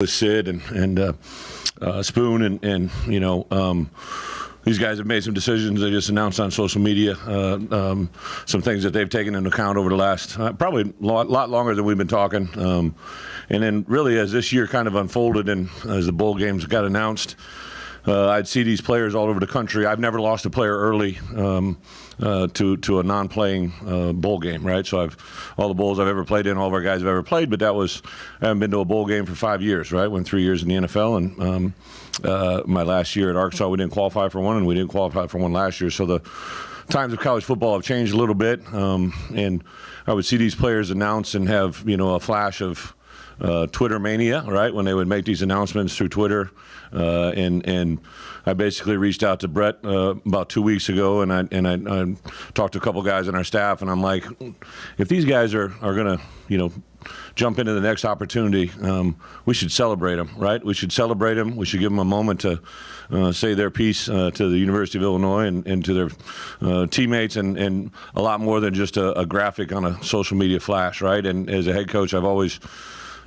with Sid and Spoon and these guys have made some decisions. They just announced on social media some things that they've taken into account over the last probably a lot longer than we've been talking. And then really as this year kind of unfolded and as the bowl games got announced, I'd see these players all over the country. I've never lost a player early to a non-playing bowl game, right? So all the bowls I've ever played in, all of our guys have ever played, but I haven't been to a bowl game for 5 years, right? Went 3 years in the NFL, and my last year at Arkansas, we didn't qualify for one, and we didn't qualify for one last year. So the times of college football have changed a little bit, and I would see these players announce and have a flash of Twitter mania, right? When they would make these announcements through Twitter, and I basically reached out to Bret about 2 weeks ago, and I talked to a couple guys on our staff, and I'm like, if these guys are gonna jump into the next opportunity, we should celebrate them, right? We should celebrate them. We should give them a moment to say their piece to the University of Illinois and to their teammates, and a lot more than just a graphic on a social media flash, right? And as a head coach, I've always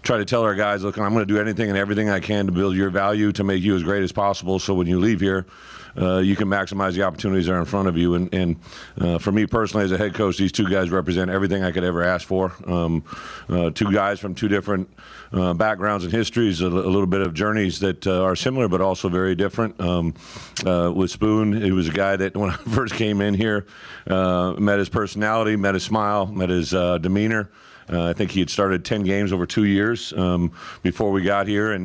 try to tell our guys, look, I'm going to do anything and everything I can to build your value, to make you as great as possible, so when you leave here, you can maximize the opportunities that are in front of you. And for me personally, as a head coach, these two guys represent everything I could ever ask for. Two guys from two different backgrounds and histories, a little bit of journeys that are similar but also very different. With Spoon, he was a guy that when I first came in here, met his personality, met his smile, met his demeanor. I think he had started 10 games over 2 years before we got here,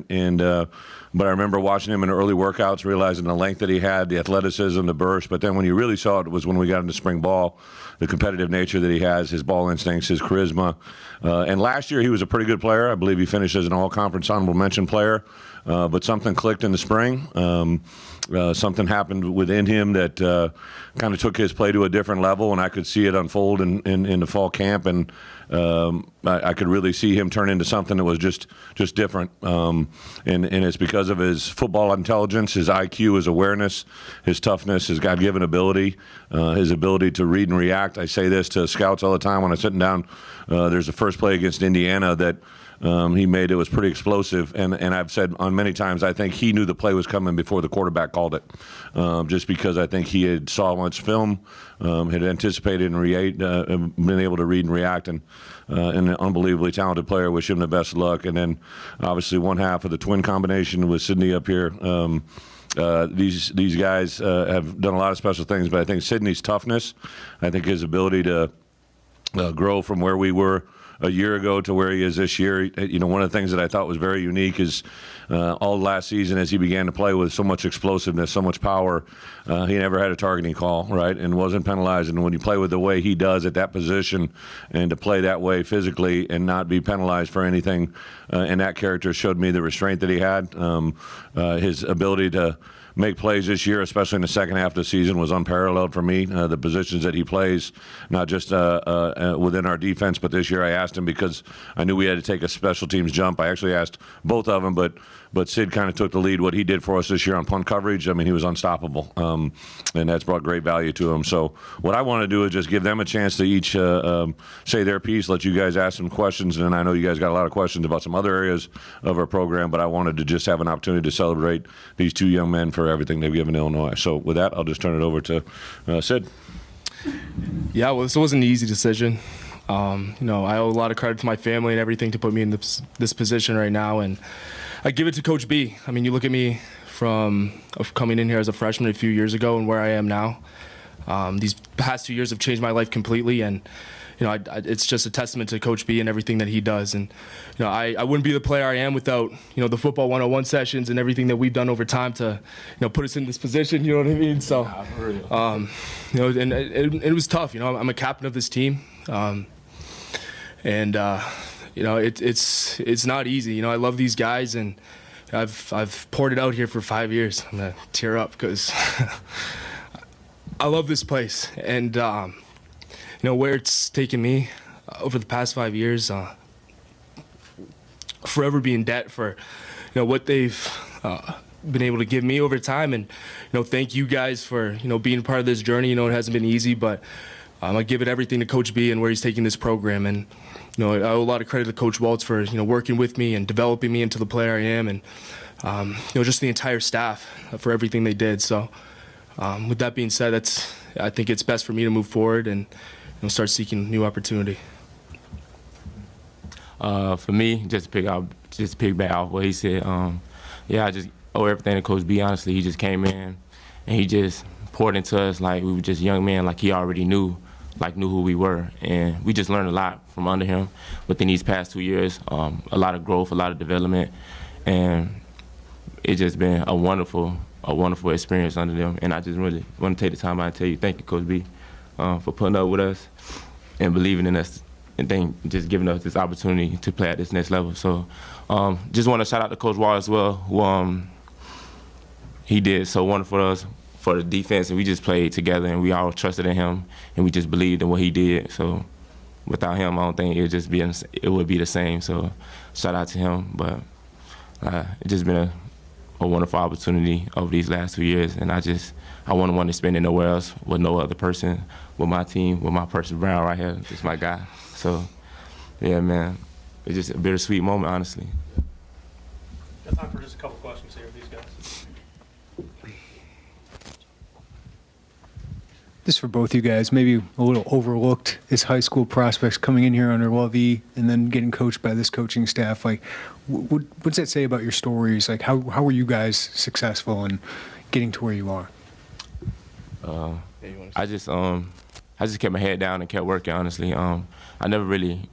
but I remember watching him in early workouts, realizing the length that he had, the athleticism, the burst. But then when you really saw it was when we got into spring ball, the competitive nature that he has, his ball instincts, his charisma. And last year he was a pretty good player. I believe he finished as an all-conference honorable mention player. But something clicked in the spring. Something happened within him that kind of took his play to a different level, and I could see it unfold in the fall camp, and I could really see him turn into something that was just different. And it's because of his football intelligence, his IQ, his awareness, his toughness, his God-given ability, his ability to read and react. I say this to scouts all the time when I'm sitting down. There's the first play against Indiana that he made. It was pretty explosive, and I've said on many times I think he knew the play was coming before the quarterback called it, just because I think he had saw much film, had anticipated and been able to read and react, and an unbelievably talented player. Wish him the best of luck. And then obviously one half of the twin combination with Sydney up here. These guys have done a lot of special things, but I think Sydney's toughness, I think his ability to grow from where we were a year ago to where he is this year. One of the things that I thought was very unique is all last season as he began to play with so much explosiveness, so much power, he never had a targeting call, right, and wasn't penalized. And when you play with the way he does at that position and to play that way physically and not be penalized for anything, and that character showed me the restraint that he had, his ability to make plays this year, especially in the second half of the season, was unparalleled for me. The positions that he plays, not just within our defense, but this year I asked him because I knew we had to take a special teams jump. I actually asked both of them, but Sid kind of took the lead. What he did for us this year on punt coverage, I mean, he was unstoppable, and that's brought great value to him. So what I want to do is just give them a chance to each say their piece, let you guys ask some questions, and I know you guys got a lot of questions about some other areas of our program, but I wanted to just have an opportunity to celebrate these two young men for everything they've given Illinois. So with that, I'll just turn it over to Sid. Yeah, well, this wasn't an easy decision. I owe a lot of credit to my family and everything to put me in this position right now, and I give it to Coach B. I mean, you look at me from coming in here as a freshman a few years ago and where I am now. These past 2 years have changed my life completely, and it's just a testament to Coach B and everything that he does. And I wouldn't be the player I am without the football 101 sessions and everything that we've done over time to put us in this position. You know what I mean? So, and it was tough. I'm a captain of this team, it's not easy. I love these guys, and I've poured it out here for 5 years. I'm gonna tear up because I love this place, and where it's taken me over the past 5 years. Forever be in debt for what they've been able to give me over time, and thank you guys for being part of this journey. It hasn't been easy, but I give it everything to Coach B and where he's taking this program, and I owe a lot of credit to Coach Waltz for working with me and developing me into the player I am, and just the entire staff for everything they did. So with that being said, I think it's best for me to move forward and start seeking new opportunity. For me, just to piggyback off what he said, I just owe everything to Coach B. Honestly, he just came in and he just poured into us like we were just young men, like he already knew who we were, and we just learned a lot from under him within these past 2 years. A lot of growth, a lot of development, and it's just been a wonderful experience under them. And I just really want to take the time out and tell you thank you, Coach B, for putting up with us and believing in us, and just giving us this opportunity to play at this next level. So just want to shout out to Coach Wall as well, who he did so wonderful for us for the defense, and we just played together, and we all trusted in him, and we just believed in what he did. So without him, I don't think it would be the same. So shout out to him. But it's just been a wonderful opportunity over these last 2 years, and I wouldn't want to spend it nowhere else with no other person, with my team, with my person Brown right here, just my guy. So yeah, man, it's just a bittersweet moment, honestly. Got time for just a couple questions here, these guys. This for both you guys, maybe a little overlooked as high school prospects coming in here under Lovey and then getting coached by this coaching staff. Like, what's that say about your stories? Like, how were you guys successful in getting to where you are? I just kept my head down and kept working, honestly. I never really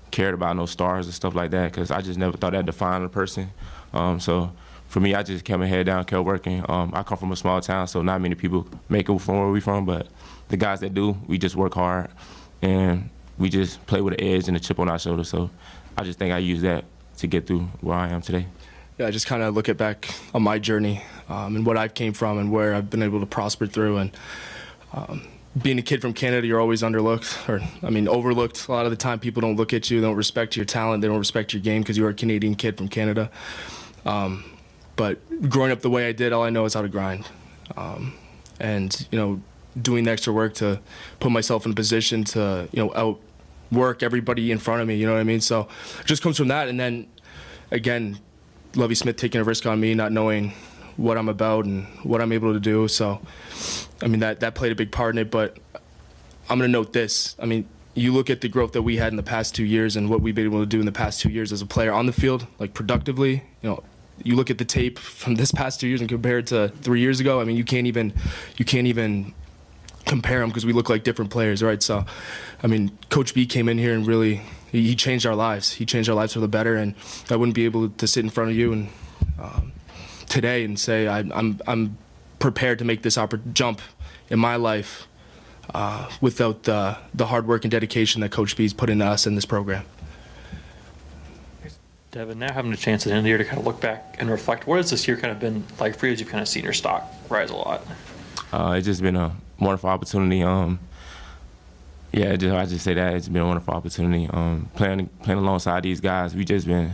cared about no stars and stuff like that because I just never thought that defined a person. So for me, I just kept my head down, kept working. I come from a small town, so not many people make it from where we from, but the guys that do, we just work hard, and we just play with an edge and a chip on our shoulder. So I just think I use that to get through where I am today. Yeah, I just kind of look back on my journey and what I've came from and where I've been able to prosper through. And being a kid from Canada, you're always overlooked. A lot of the time, people don't look at you, they don't respect your talent, they don't respect your game because you're a Canadian kid from Canada. But growing up the way I did, all I know is how to grind. And doing the extra work to put myself in a position to, outwork everybody in front of me, you know what I mean? So it just comes from that. And then, again, Lovie Smith taking a risk on me, not knowing what I'm about and what I'm able to do. So, that played a big part in it. But I'm going to note this. You look at the growth that we had in the past 2 years and what we've been able to do in the past 2 years as a player on the field, like productively, you look at the tape from this past 2 years and compare it to 3 years ago. You can't even compare them because we look like different players, right? So, Coach B came in here and really he changed our lives. He changed our lives for the better, and I wouldn't be able to sit in front of you and today and say I'm prepared to make this jump in my life without the hard work and dedication that Coach B's put into us in this program. Devin, now having a chance at the end of the year to kind of look back and reflect, what has this year kind of been like for you as you've kind of seen your stock rise a lot? It's just been a wonderful opportunity. I just say that it's been a wonderful opportunity. Playing alongside these guys, we just been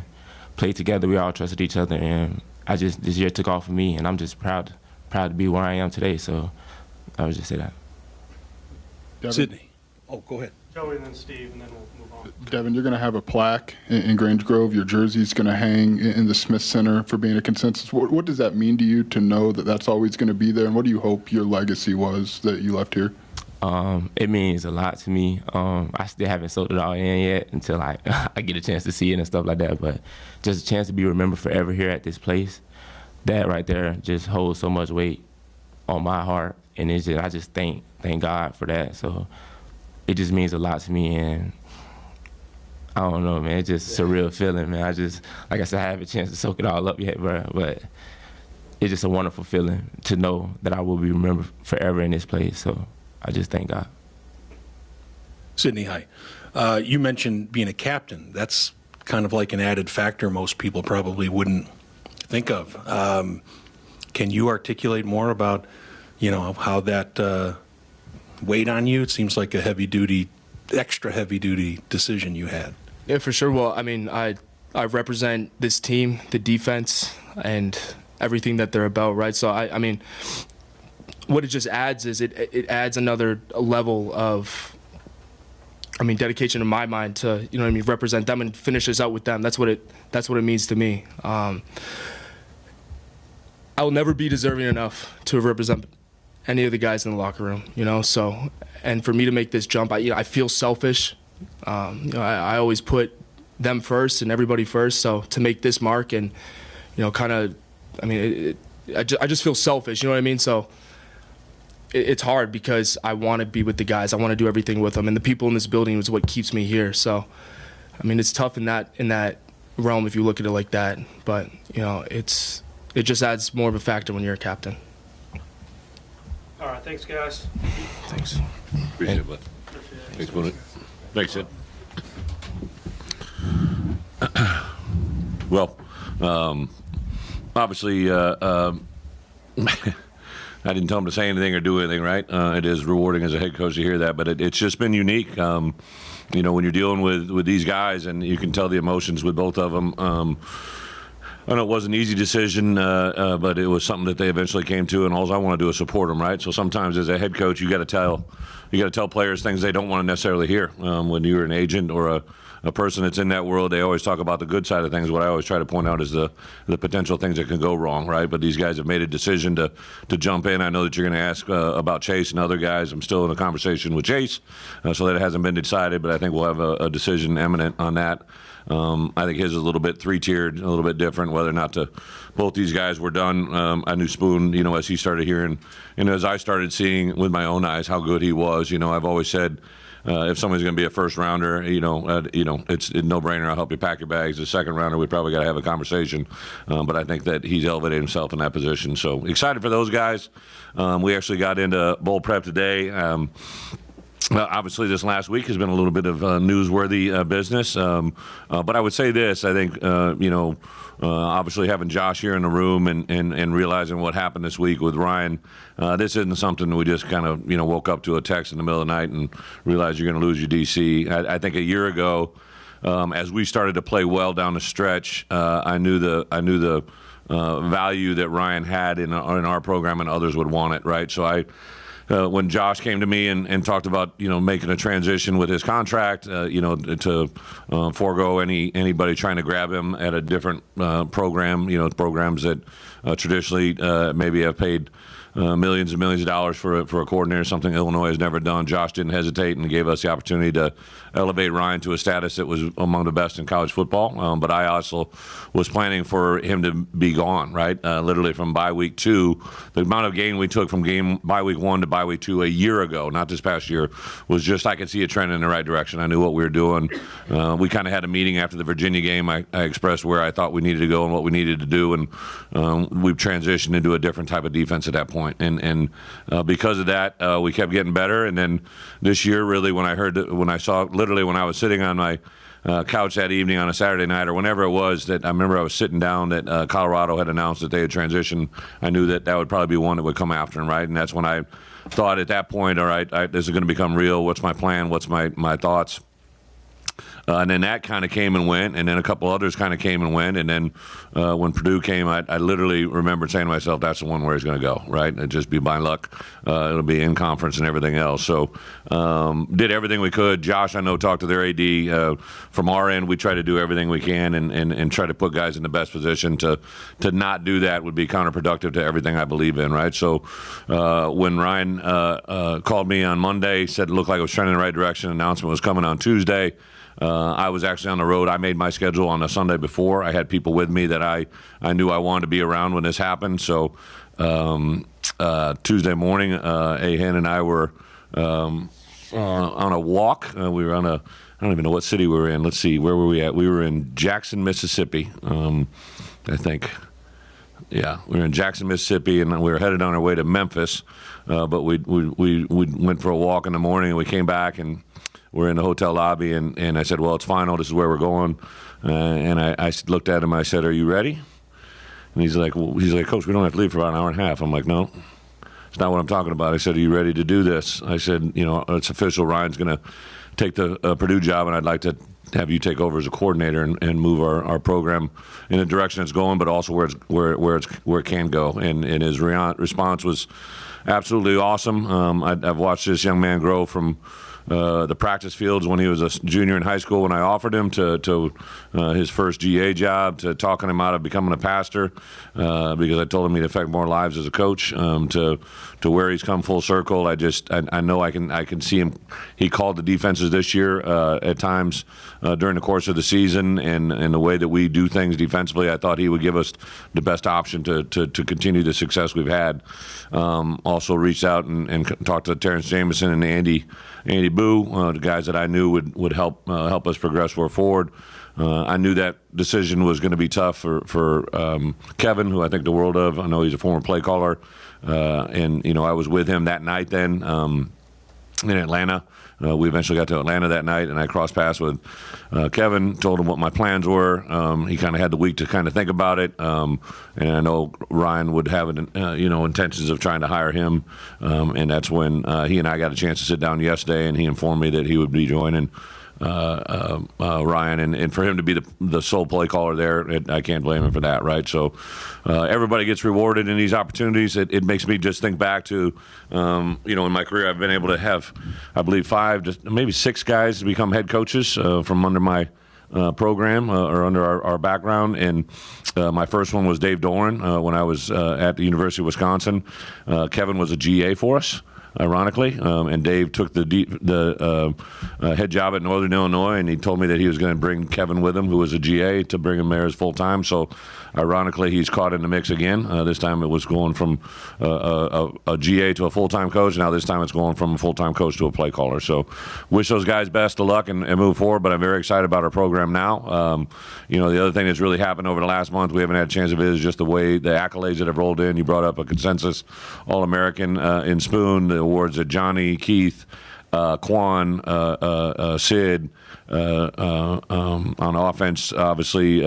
played together. We all trusted each other, and this year took off for me, and I'm just proud to be where I am today. So I would just say that. Devin. Sydney. Oh, go ahead. Joey and then Steve, and then we'll move on. Devin, you're going to have a plaque in Grange Grove. Your jersey's going to hang in the Smith Center for being a consensus. What does that mean to you to know that that's always going to be there? And what do you hope your legacy was that you left here? It means a lot to me. I still haven't soaked it all in yet until I get a chance to see it and stuff like that. But just a chance to be remembered forever here at this place, that right there just holds so much weight on my heart. And I just thank God for that. So it just means a lot to me, and I don't know, man. It's just a surreal feeling, man. Like I said, I haven't a chance to soak it all up yet, but it's just a wonderful feeling to know that I will be remembered forever in this place. So I just thank God. Sydney, hi. You mentioned being a captain. That's kind of like an added factor most people probably wouldn't think of. Can you articulate more about, how that weighed on you? It seems like a extra heavy-duty decision you had. Yeah, for sure. Well, I represent this team, the defense, and everything that they're about, right? So, what it just adds is it adds another level of dedication in my mind to, represent them and finish this out with them. That's what it means to me. I will never be deserving enough to represent any of the guys in the locker room, So, and for me to make this jump, I feel selfish. I always put them first and everybody first. So to make this mark and, I just feel selfish. You know what I mean? So it's hard because I want to be with the guys. I want to do everything with them, and the people in this building is what keeps me here. So, it's tough in that realm if you look at it like that. But it just adds more of a factor when you're a captain. All right, thanks, guys. Thanks. Appreciate it, bud. Thanks, buddy. Thanks, Sid. Well, obviously, I didn't tell him to say anything or do anything, right? It is rewarding as a head coach to hear that, but it's just been unique. When you're dealing with these guys, and you can tell the emotions with both of them. I know it wasn't an easy decision, but it was something that they eventually came to, and all I want to do is support them, right? So sometimes as a head coach, you got to tell players things they don't want to necessarily hear. When you're an agent or a person that's in that world, they always talk about the good side of things. What I always try to point out is the potential things that can go wrong, right? But these guys have made a decision to jump in. I know that you're going to ask about Chase and other guys. I'm still in a conversation with Chase, so that it hasn't been decided, but I think we'll have a decision imminent on that. I think his is a little bit three-tiered, a little bit different, whether or not both these guys were done. I knew Spoon, as he started hearing, and as I started seeing with my own eyes how good he was. I've always said, if somebody's going to be a first rounder, it's a no-brainer. I'll help you pack your bags. The second rounder, we probably got to have a conversation. But I think that he's elevated himself in that position. So excited for those guys. We actually got into bowl prep today. Obviously, this last week has been a little bit of newsworthy business. But I would say this. I think, obviously having Josh here in the room and realizing what happened this week with Ryan, this isn't something we just kind of, woke up to a text in the middle of the night and realized you're going to lose your DC. I think a year ago, as we started to play well down the stretch, I knew the value that Ryan had in our program, and others would want it, right? So when Josh came to me and talked about making a transition with his contract, to forego anybody trying to grab him at a different program, programs that traditionally maybe have paid millions and millions of dollars for a coordinator, something Illinois has never done. Josh didn't hesitate and gave us the opportunity to elevate Ryan to a status that was among the best in college football. But I also was planning for him to be gone, right? Literally from bye week 2. The amount of gain we took from bye week 1 to bye week 2 a year ago, not this past year, was just I could see a trend in the right direction. I knew what we were doing. We kind of had a meeting after the Virginia game. I expressed where I thought we needed to go and what we needed to do, and we've transitioned into a different type of defense at that point. And because of that, we kept getting better. And then this year, really, when I saw, literally when I was sitting on my couch that evening on a Saturday night or whenever it was, that I remember I was sitting down that Colorado had announced that they had transitioned. I knew that would probably be one that would come after him, right? And that's when I thought at that point, all right, this is going to become real. What's my plan? What's my thoughts? And then that kind of came and went, and then a couple others kind of came and went. And then when Purdue came, I literally remembered saying to myself, that's the one where he's going to go, right? It'd just be by luck. It'll be in conference and everything else. So did everything we could. Josh, I know, talked to their AD. From our end, we try to do everything we can and try to put guys in the best position. To not do that would be counterproductive to everything I believe in, right? So when Ryan called me on Monday, said it looked like it was trending in the right direction, announcement was coming on Tuesday. I was actually on the road. I made my schedule on a Sunday before. I had people with me that I knew I wanted to be around when this happened. So Tuesday morning, Ahen and I were on a walk. We were on I don't even know what city we were in. Let's see, where were we at? We were in Jackson, Mississippi, I think. Yeah, we were in Jackson, Mississippi, and we were headed on our way to Memphis. But we went for a walk in the morning, and we came back, and we're in the hotel lobby, and I said, well, it's final. This is where we're going. And I looked at him. I said, are you ready? And he's like, Coach, we don't have to leave for about an hour and a half. I'm like, no, it's not what I'm talking about. I said, are you ready to do this? I said, it's official. Ryan's going to take the Purdue job, and I'd like to have you take over as a coordinator and move our program in the direction it's going, but also where it can go. And his response was absolutely awesome. I've watched this young man grow from the practice fields when he was a junior in high school when I offered him to his first GA job, to talking him out of becoming a pastor because I told him he'd affect more lives as a coach, to where he's come full circle. I know I can see him. He called the defenses this year at times during the course of the season, and the way that we do things defensively, I thought he would give us the best option to continue the success we've had. Also reached out and talked to Terrence Jameson and Andy Boo, the guys that I knew would help us progress forward. I knew that decision was going to be tough for Kevin, who I think the world of. I know he's a former play caller, and I was with him that night then in Atlanta. We eventually got to Atlanta that night, and I crossed paths with Kevin, told him what my plans were. He kind of had the week to kind of think about it, and I know Ryan would have intentions of trying to hire him, and that's when he and I got a chance to sit down yesterday, and he informed me that he would be joining Ryan, and for him to be the sole play caller there, I can't blame him for that, right? So everybody gets rewarded in these opportunities. It makes me just think back to, in my career, I've been able to have, I believe, 5 to maybe 6 guys become head coaches from under my program or under our background. And my first one was Dave Doran when I was at the University of Wisconsin. Kevin was a GA for us, ironically, and Dave took the head job at Northern Illinois, and he told me that he was going to bring Kevin with him, who was a GA, to bring him there as full-time. So ironically, he's caught in the mix again. This time it was going from a GA to a full-time coach. Now this time it's going from a full-time coach to a play caller. So wish those guys best of luck and move forward, but I'm very excited about our program now. The other thing that's really happened over the last month we haven't had a chance of is just the way the accolades that have rolled in. You brought up a consensus All-American in Spoon, the awards that Johnny, Keith, Quan, Sid, on offense, obviously,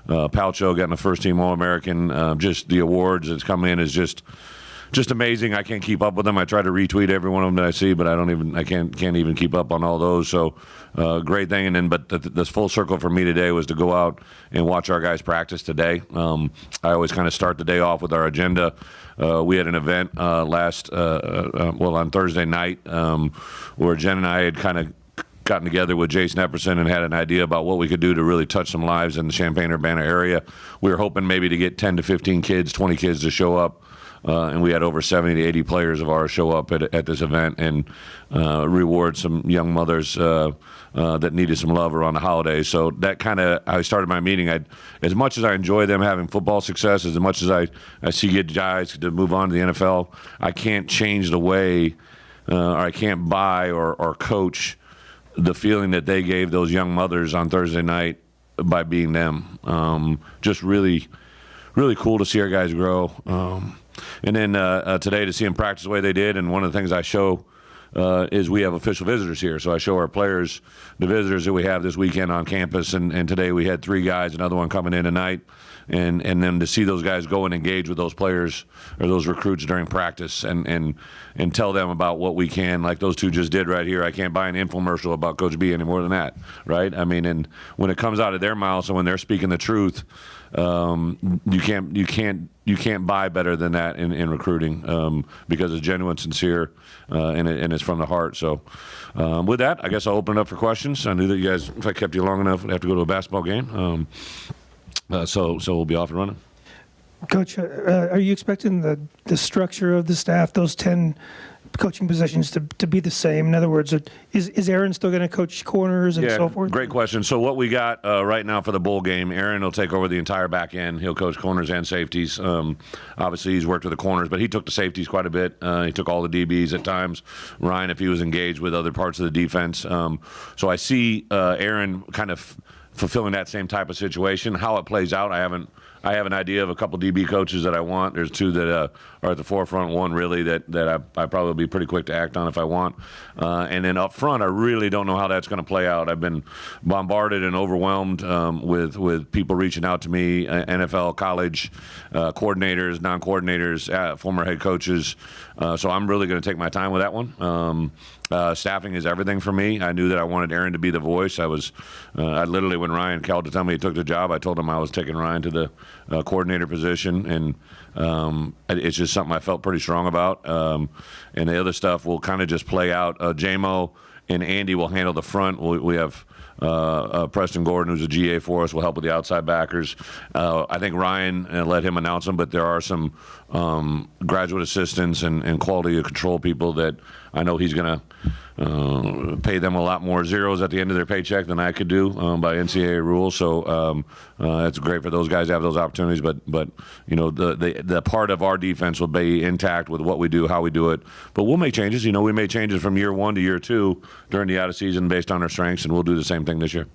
Palcho getting a first-team All-American. Just the awards that's come in is just amazing. I can't keep up with them. I try to retweet every one of them that I see, but I can't even keep up on all those. So great thing. And then, but this full circle for me today was to go out and watch our guys practice today. I always kind of start the day off with our agenda. We had an event on Thursday night where Jen and I had kind of gotten together with Jason Epperson and had an idea about what we could do to really touch some lives in the Champaign-Urbana area. We were hoping maybe to get 10 to 15 kids, 20 kids to show up. And we had over 70 to 80 players of ours show up at this event and reward some young mothers that needed some love around the holidays. So that kind of, I started my meeting. As much as I enjoy them having football success, as much as I see good guys to move on to the NFL, I can't change the way, or I can't buy or coach the feeling that they gave those young mothers on Thursday night by being them. Just really, really cool to see our guys grow. And then today to see them practice the way they did. And one of the things I show is we have official visitors here. So I show our players the visitors that we have this weekend on campus. And today we had 3 guys, another one coming in tonight. And then to see those guys go and engage with those players or those recruits during practice and tell them about what we can, like those 2 just did right here. I can't buy an infomercial about Coach B any more than that, right? I mean, and when it comes out of their mouths and when they're speaking the truth, you can't buy better than that in recruiting because it's genuine, sincere, and it's from the heart. So with that, I guess I'll open it up for questions. I knew that you guys, if I kept you long enough, I'd have to go to a basketball game. So we'll be off and running. Coach, are you expecting the structure of the staff, those 10 coaching positions, to be the same? In other words, is Aaron still going to coach corners and so forth? Great question. So what we got right now for the bowl game, Aaron will take over the entire back end. He'll coach corners and safeties. Obviously, he's worked with the corners, but he took the safeties quite a bit. He took all the DBs at times. Ryan, if he was engaged with other parts of the defense. So I see Aaron kind of fulfilling that same type of situation. How it plays out, I have an idea of a couple DB coaches that I want. There's 2 that are at the forefront. One really that I probably be pretty quick to act on if I want. And then up front, I really don't know how that's going to play out. I've been bombarded and overwhelmed with people reaching out to me, NFL, college coordinators, non-coordinators, former head coaches. So I'm really going to take my time with that one. Staffing is everything for me. I knew that I wanted Aaron to be the voice. I literally, when Ryan called to tell me he took the job, I told him I was taking Ryan to the coordinator position, and it's just something I felt pretty strong about. And the other stuff will kind of just play out. JMO and Andy will handle the front. We have Preston Gordon, who's a GA for us, will help with the outside backers. I think Ryan, let him announce them, but there are some graduate assistants and quality control people that I know he's going to pay them a lot more zeros at the end of their paycheck than I could do by NCAA rules. So it's great for those guys to have those opportunities. But you know, the part of our defense will be intact with what we do, how we do it. But we'll make changes. You know, we made changes from year 1 to year 2 during the out of season based on our strengths, and we'll do the same thing this year.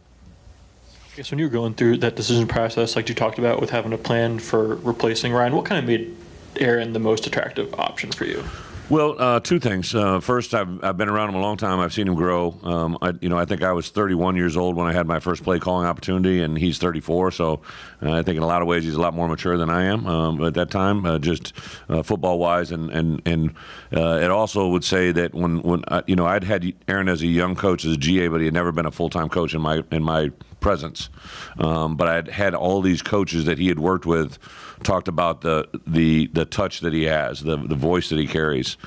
I guess when you were going through that decision process, like you talked about with having a plan for replacing Ryan, what kind of made Aaron the most attractive option for you? Well, 2 things. First, I've been around him a long time. I've seen him grow. I think I was 31 years old when I had my first play calling opportunity, and he's 34. So I think in a lot of ways he's a lot more mature than I am at that time, just football-wise. And it also would say that when I'd had Aaron as a young coach as a GA, but he had never been a full-time coach in my presence. But I'd had all these coaches that he had worked with talked about the touch that he has, the voice that he carries.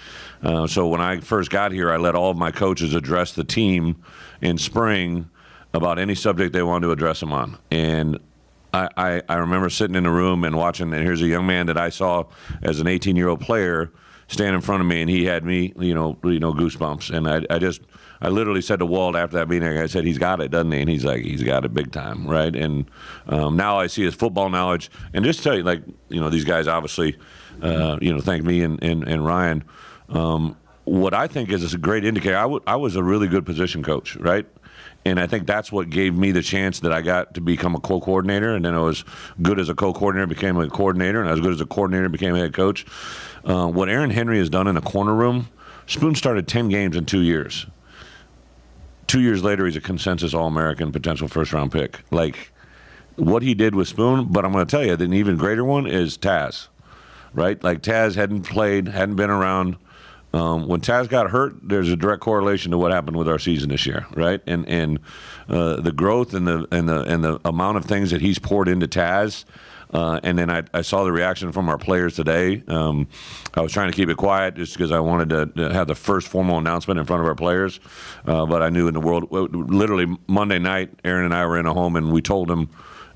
So when I first got here, I let all of my coaches address the team in spring about any subject they wanted to address him on. And I remember sitting in a room and watching, and here's a young man that I saw as an 18-year-old player stand in front of me, and he had me, goosebumps. And I literally said to Walt after that meeting, I said, he's got it, doesn't he? And he's like, he's got it big time, right? And now I see his football knowledge. And just to tell you, these guys obviously, thank me and Ryan. What I think is a great indicator, I was a really good position coach, right? And I think that's what gave me the chance that I got to become a co-coordinator. And then I was good as a co-coordinator, became a coordinator, and I was good as a coordinator, became a head coach. What Aaron Henry has done in a corner room, Spoon started 10 games in 2 years. 2 years later, he's a consensus All-American, potential first-round pick. Like, what he did with Spoon, but I'm going to tell you, an even greater one is Taz, right? Like, Taz hadn't been around. When Taz got hurt, there's a direct correlation to what happened with our season this year, right? And the growth and the amount of things that he's poured into Taz. And then I saw the reaction from our players today. I was trying to keep it quiet just because I wanted to have the first formal announcement in front of our players. But I knew in the world, literally Monday night, Aaron and I were in a home, and we told him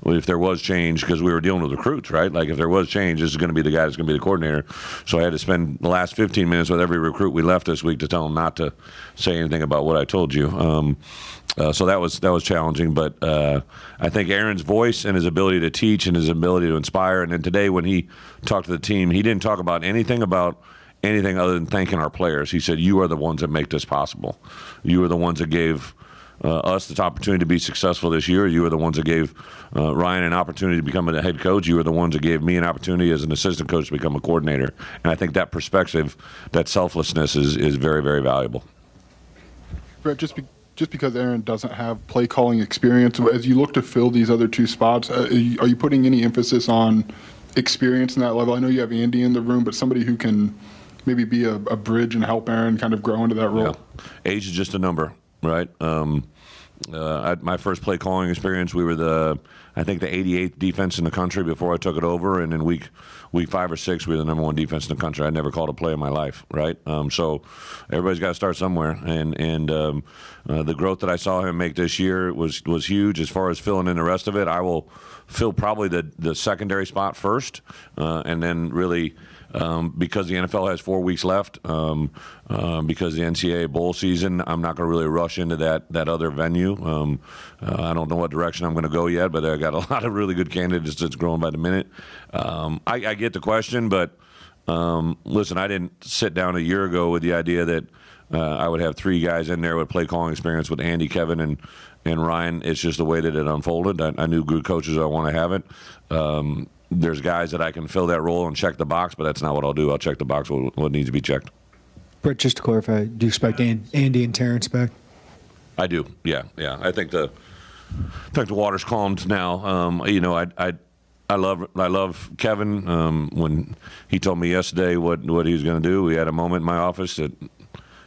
if there was change, because we were dealing with recruits, right? Like, if there was change, this is going to be the guy that's going to be the coordinator. So I had to spend the last 15 minutes with every recruit we left this week to tell them not to say anything about what I told you. So that was challenging, but I think Aaron's voice and his ability to teach and his ability to inspire. And then today, when he talked to the team, he didn't talk about anything other than thanking our players. He said, "You are the ones that make this possible. You are the ones that gave us the opportunity to be successful this year. You are the ones that gave Ryan an opportunity to become a head coach. You are the ones that gave me an opportunity as an assistant coach to become a coordinator." And I think that perspective, that selflessness, is very, very valuable. Bret, just because Aaron doesn't have play calling experience, as you look to fill these other 2 spots, are you putting any emphasis on experience in that level? I know you have Andy in the room, but somebody who can maybe be a bridge and help Aaron kind of grow into that role. Yeah. Age is just a number, right? My first play calling experience, we were I think the 88th defense in the country before I took it over, and in week 5 or 6, we were the number 1 defense in the country. I never called a play in my life, right? So everybody's got to start somewhere, and the growth that I saw him make this year was huge. As far as filling in the rest of it, I will fill probably the secondary spot first, and then really. Because the NFL has 4 weeks left, because the NCAA bowl season, I'm not going to really rush into that other venue. I don't know what direction I'm going to go yet, but I got a lot of really good candidates that's growing by the minute. I get the question, but listen, I didn't sit down a year ago with the idea that I would have 3 guys in there with play calling experience with Andy, Kevin, and Ryan. It's just the way that it unfolded. I knew good coaches I want to have it. There's guys that I can fill that role and check the box, but that's not what I'll do. I'll check the box what needs to be checked. Bret, just to clarify, do you expect Andy and Terrence back? I do. Yeah. I think the water's calmed now. I love Kevin. When he told me yesterday what he was going to do, we had a moment in my office that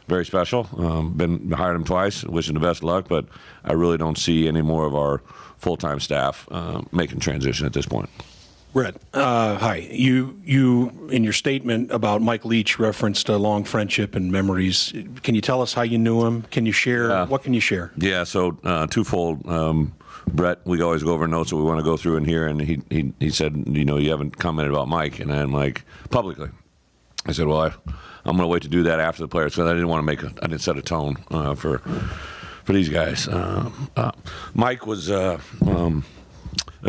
very special. Hired him twice. Wish him the best of luck, but I really don't see any more of our full-time staff making transition at this point. Brett, hi. You in your statement about Mike Leach referenced a long friendship and memories. Can you tell us how you knew him? Can you share? What can you share? Yeah, so twofold. Brett, we always go over notes that we want to go through in here, and he said, you haven't commented about Mike, and I'm like, publicly. I said, well, I'm going to wait to do that after the players, because I didn't want to I didn't set a tone for these guys. Mike was a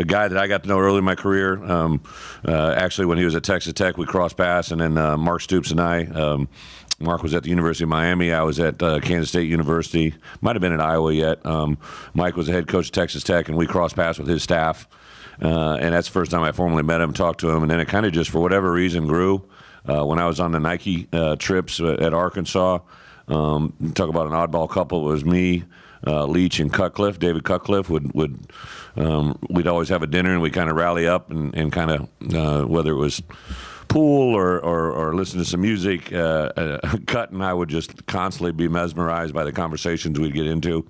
guy that I got to know early in my career. Actually, when he was at Texas Tech, we crossed paths, and then Mark Stoops and I. Mark was at the University of Miami. I was at Kansas State University. Might have been at Iowa yet. Mike was the head coach at Texas Tech, and we crossed paths with his staff. And that's the first time I formally met him, talked to him, and then it kind of just, for whatever reason, grew. When I was on the Nike trips at Arkansas, talk about an oddball couple. It was me, Leach, and Cutcliffe. David Cutcliffe we'd always have a dinner, and we kind of rally up and kind of whether it was pool or listen to some music. Cut and I would just constantly be mesmerized by the conversations we'd get into.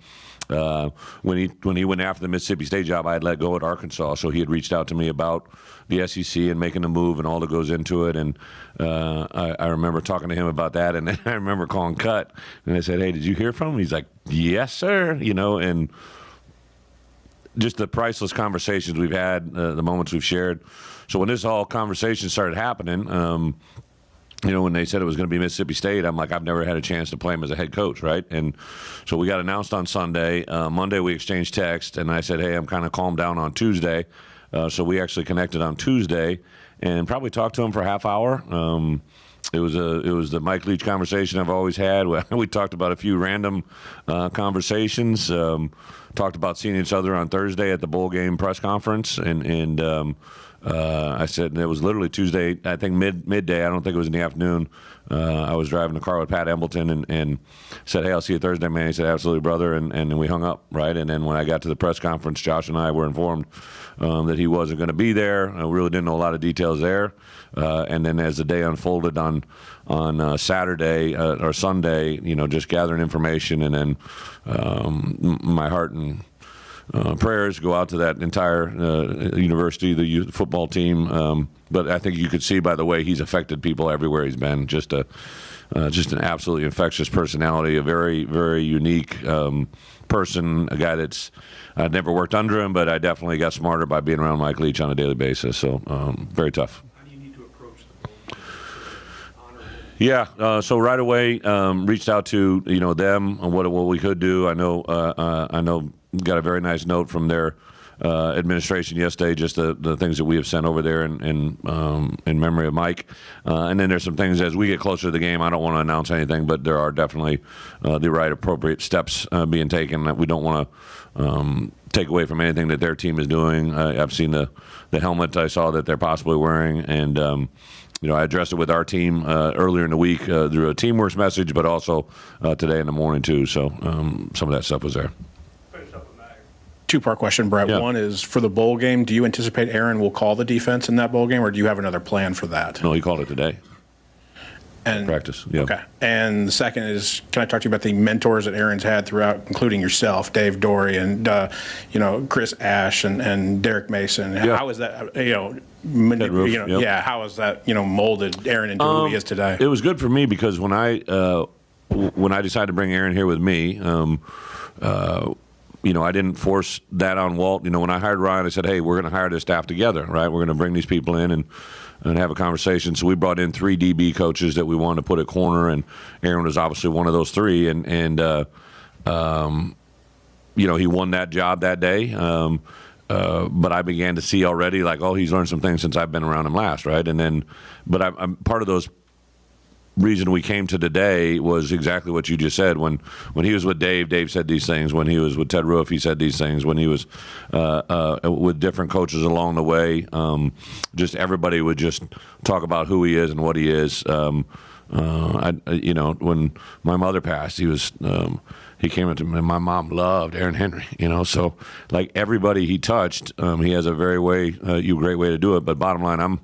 When he went after the Mississippi State job, I had let go at Arkansas, so he had reached out to me about the SEC and making the move and all that goes into it. And I remember talking to him about that, and then I remember calling Cut, and I said, "Hey, did you hear from him?" He's like, "Yes, sir." And just the priceless conversations we've had, the moments we've shared. So when this whole conversation started happening, when they said it was going to be Mississippi State, I'm like, I've never had a chance to play him as a head coach, right? And so we got announced on Sunday. Monday we exchanged text, and I said, hey, I'm kind of calmed down on Tuesday. So we actually connected on Tuesday and probably talked to him for a half hour. It was the Mike Leach conversation I've always had. We talked about a few random conversations. Talked about seeing each other on Thursday at the bowl game press conference, and I said, and it was literally Tuesday, I think midday. I don't think it was in the afternoon. I was driving the car with Pat Embleton and said, hey, I'll see you Thursday, man. He said, absolutely, brother. And then we hung up, right? And then when I got to the press conference, Josh and I were informed that he wasn't going to be there. I really didn't know a lot of details there. And then as the day unfolded on Saturday or Sunday, just gathering information, and then my heart and prayers go out to that entire university, the youth football team. But I think you could see by the way he's affected people everywhere he's been. Just an absolutely infectious personality, a very, very unique person, a guy that's I'd never worked under him, but I definitely got smarter by being around Mike Leach on a daily basis. So very tough. How do you need to approach the bowl? Yeah, so right away reached out to them and what we could do. I know got a very nice note from their administration yesterday, just the things that we have sent over there in memory of Mike. And then there's some things as we get closer to the game. I don't want to announce anything, but there are definitely the right appropriate steps being taken that we don't want to take away from anything that their team is doing. I've seen the helmet I saw that they're possibly wearing, and I addressed it with our team earlier in the week through a Teamworks message, but also today in the morning too. So some of that stuff was there. Two-part question, Brett. Yeah. One is, for the bowl game, do you anticipate Aaron will call the defense in that bowl game, or do you have another plan for that? No, he called it today. And Practice, yeah. Okay. And the second is, can I talk to you about the mentors that Aaron's had throughout, including yourself, Dave Dorey, and Chris Ash and Derek Mason? Yeah. How is that? Yep. Yeah. How has that molded Aaron into who he is today? It was good for me because when I decided to bring Aaron here with me, I didn't force that on Walt. When I hired Ryan, I said, hey, we're going to hire this staff together, right? We're going to bring these people in and have a conversation. So we brought in 3 DB coaches that we wanted to put at corner, and Aaron was obviously one of those 3. And he won that job that day. But I began to see already he's learned some things since I've been around him last, right? And then, but I'm part of those. Reason we came to today was exactly what you just said. When he was with Dave said these things. When he was with Ted Roof, he said these things. When he was with different coaches along the way, just everybody would just talk about who he is and what he is. When my mother passed, he came up to me, and my mom loved Aaron Henry. So like everybody he touched, he has a great way to do it. But bottom line,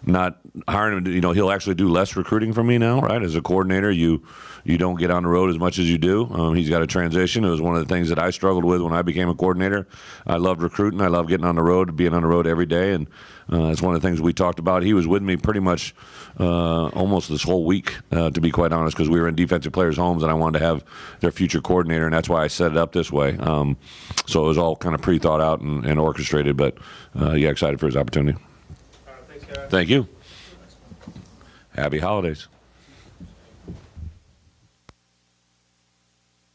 not hiring him. He'll actually do less recruiting for me now, right? As a coordinator, you don't get on the road as much as you do. He's got to transition. It was one of the things that I struggled with when I became a coordinator. I loved recruiting. I loved getting on the road, being on the road every day, and it's one of the things we talked about. He was with me pretty much almost this whole week, to be quite honest, because we were in defensive players' homes, and I wanted to have their future coordinator, and that's why I set it up this way. So it was all kind of pre-thought out and orchestrated, but excited for his opportunity. Thanks, guys. Thank you. Happy holidays.